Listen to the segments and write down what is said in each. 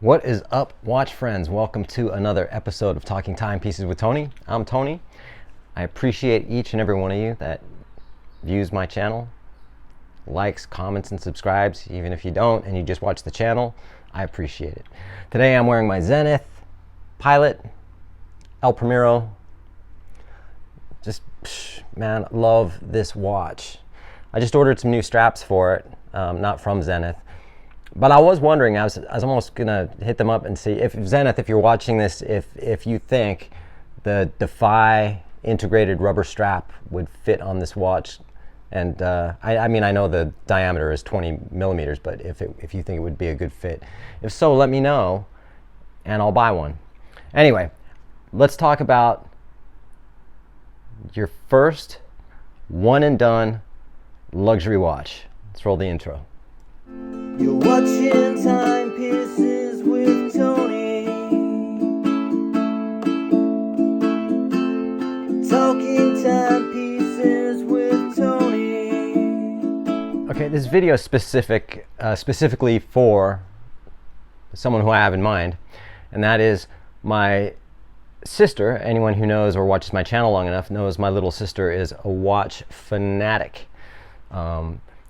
What is up, watch friends? Welcome to another episode of Talking Timepieces with Tony. I'm Tony. I appreciate each and every one of you that views my channel, likes, comments, and subscribes. Even if you don't and you just watch the channel, I appreciate it. Today I'm wearing my Zenith Pilot El Primero. Just, man, love this watch. I just ordered some new straps for it, not from Zenith. But I was wondering, I was almost gonna hit them up and see if Zenith, if you're watching this, if you think the Defy integrated rubber strap would fit on this watch. And I mean, I know the diameter is 20 millimeters, but if you think it would be a good fit. If so, let me know and I'll buy one. Anyway, let's talk about your first one and done luxury watch. Let's roll the intro. You're watching Timepieces with Tony. Talking Timepieces with Tony. Okay, this video is specifically for someone who I have in mind, and that is my sister. Anyone who knows or watches my channel long enough knows my little sister is a watch fanatic.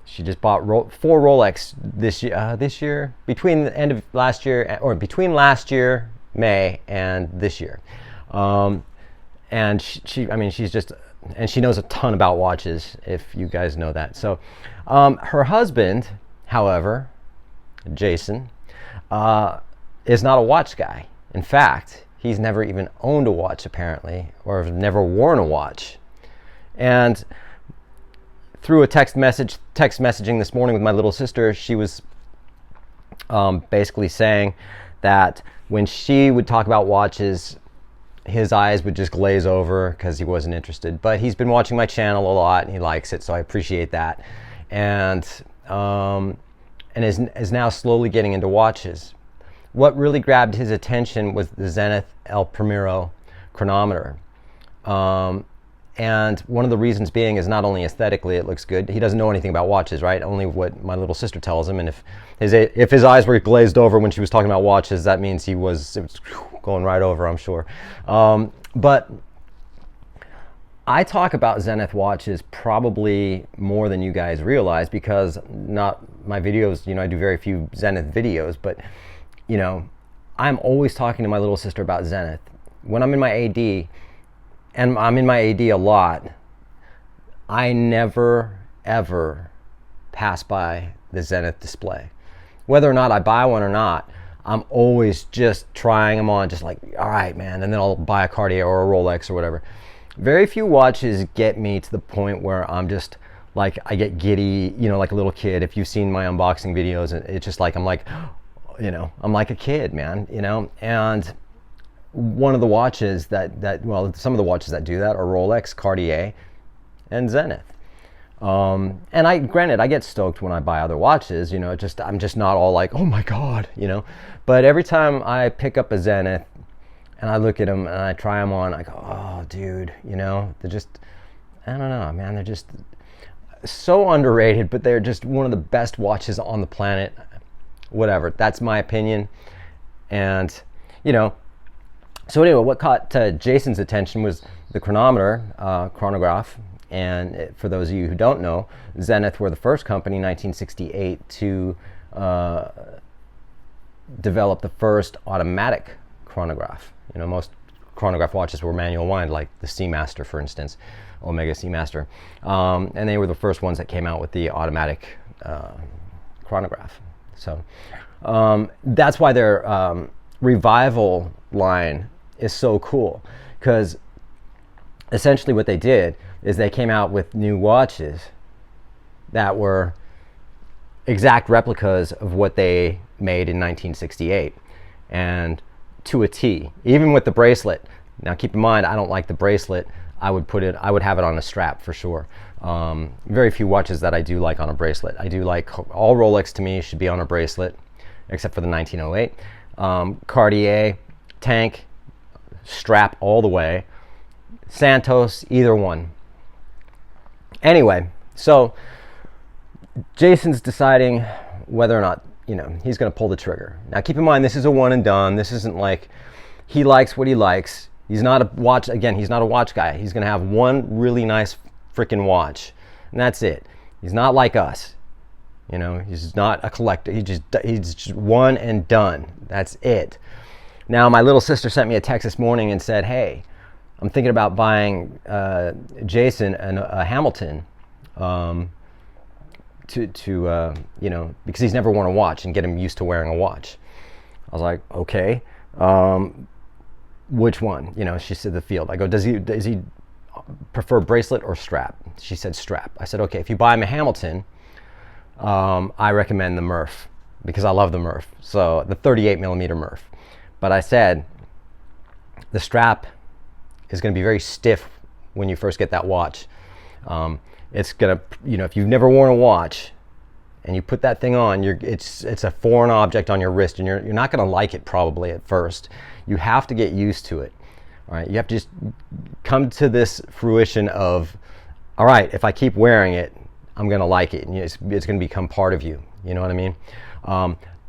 She just bought 4 Rolex this year, between the end of last year, or between last year, May, and this year. And she's just, and she knows a ton about watches, if you guys know that. So her husband, however, Jason, is not a watch guy. In fact, he's never even owned a watch, apparently, or never worn a watch. And through a text messaging this morning with my little sister, she was basically saying that when she would talk about watches, his eyes would just glaze over because he wasn't interested. But he's been watching my channel a lot and he likes it, so I appreciate that. And is now slowly getting into watches. What really grabbed his attention was the Zenith El Primero chronometer. And one of the reasons being is not only aesthetically it looks good. He doesn't know anything about watches, right? Only what my little sister tells him. And if his eyes were glazed over when she was talking about watches, that means it was going right over, I'm sure. But I talk about Zenith watches probably more than you guys realize, because not my videos, I do very few Zenith videos, but I'm always talking to my little sister about Zenith. When I'm in my AD, and I'm in my AD a lot, I never, ever pass by the Zenith display. Whether or not I buy one or not, I'm always just trying them on, just like, all right, man, and then I'll buy a Cartier or a Rolex or whatever. Very few watches get me to the point where I'm just like, I get giddy, like a little kid. If you've seen my unboxing videos, it's just like, I'm like a kid, man, and one of the watches some of the watches that do that are Rolex, Cartier, and Zenith. And I get stoked when I buy other watches, I'm just not all like, oh my God, But every time I pick up a Zenith and I look at them and I try them on, I go, oh dude, they're just, I don't know, man, they're just so underrated, but they're just one of the best watches on the planet. Whatever, that's my opinion. And, so anyway, what caught Jason's attention was the chronometer, chronograph. And for those of you who don't know, Zenith were the first company in 1968 to develop the first automatic chronograph. Most chronograph watches were manual wind, like the Seamaster, for instance, Omega Seamaster. And they were the first ones that came out with the automatic chronograph. So that's why their revival line is so cool, because essentially what they did is they came out with new watches that were exact replicas of what they made in 1968, and to a T, even with the bracelet. Now keep in mind, I don't like the bracelet. I would have it on a strap for sure. Very few watches that I do like on a bracelet. I do like all Rolex, to me, should be on a bracelet, except for the 1908. Cartier, tank, strap all the way. Santos, either one. Anyway, so Jason's deciding whether or not, you know, he's going to pull the trigger. Now keep in mind, this is a one and done. This isn't like he likes what he likes. He's not a watch, again, he's not a watch guy. He's going to have one really nice freaking watch, and that's it. He's not like us. You know, he's not a collector. He's just one and done. That's it. Now, my little sister sent me a text this morning and said, hey, I'm thinking about buying Jason a Hamilton you know, because he's never worn a watch, and get him used to wearing a watch. I was like, okay, which one? You know, she said the Field. I go, does he prefer bracelet or strap? She said strap. I said, okay, if you buy him a Hamilton, I recommend the Murph, because I love the Murph. So the 38 millimeter Murph. But I said the strap is going to be very stiff when you first get that watch. It's going to, you know, if you've never worn a watch and you put that thing on, it's a foreign object on your wrist, and you're not going to like it probably at first. You have to get used to it. All right, you have to just come to this fruition of, all right, if I keep wearing it, I'm going to like it, and it's going to become part of you. You know what I mean?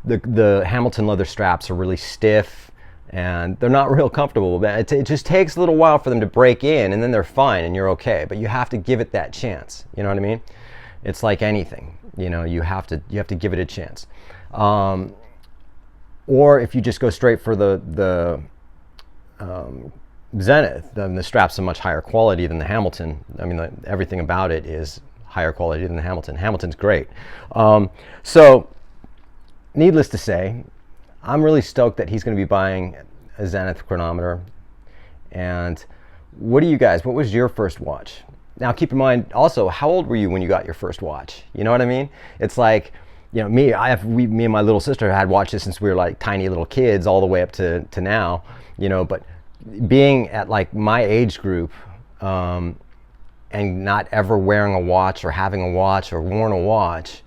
The Hamilton leather straps are really stiff, and they're not real comfortable. It just takes a little while for them to break in, and then they're fine, and you're okay. But you have to give it that chance. You know what I mean? It's like anything. You know, you have to give it a chance. Or if you just go straight for the Zenith, then the strap's a much higher quality than the Hamilton. I mean, everything about it is higher quality than the Hamilton. Hamilton's great. So, needless to say, I'm really stoked that he's going to be buying a Zenith chronometer. And what was your first watch? Now, keep in mind also, how old were you when you got your first watch? You know what I mean? It's like, you know, me and my little sister had watches since we were like tiny little kids all the way up to now, you know, but being at like my age group, and not ever wearing a watch or having a watch or worn a watch,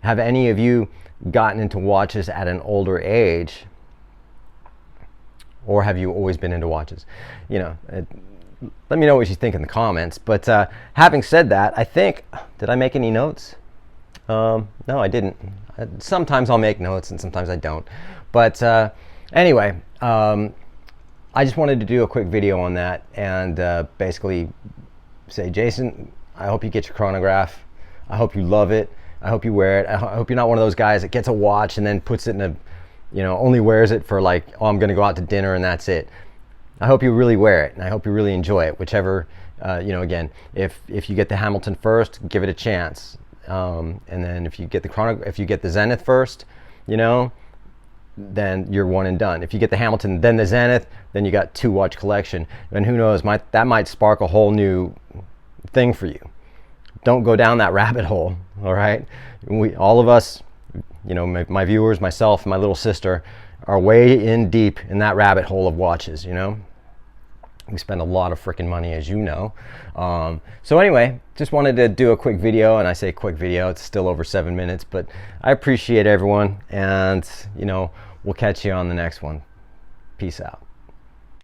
have any of you gotten into watches at an older age, or have you always been into watches? You know, let me know what you think in the comments. But having said that, I think, did I make any notes? No, I didn't. Sometimes I'll make notes and sometimes I don't. But anyway, I just wanted to do a quick video on that and basically say, Jason, I hope you get your chronograph. I hope you love it. I hope you wear it. I hope you're not one of those guys that gets a watch and then puts it in a, you know, only wears it for like, oh, I'm going to go out to dinner and that's it. I hope you really wear it, and I hope you really enjoy it. Whichever, you know, again, if you get the Hamilton first, give it a chance. And then if you get the Zenith first, you know, then you're one and done. If you get the Hamilton, then the Zenith, then you got 2 watch collection. And who knows, that might spark a whole new thing for you. Don't go down that rabbit hole, all right? All of us, you know, my viewers, myself, and my little sister are way in deep in that rabbit hole of watches, you know? We spend a lot of freaking money, as you know. So anyway, just wanted to do a quick video, and I say quick video, it's still over 7 minutes, but I appreciate everyone, and, you know, we'll catch you on the next one. Peace out.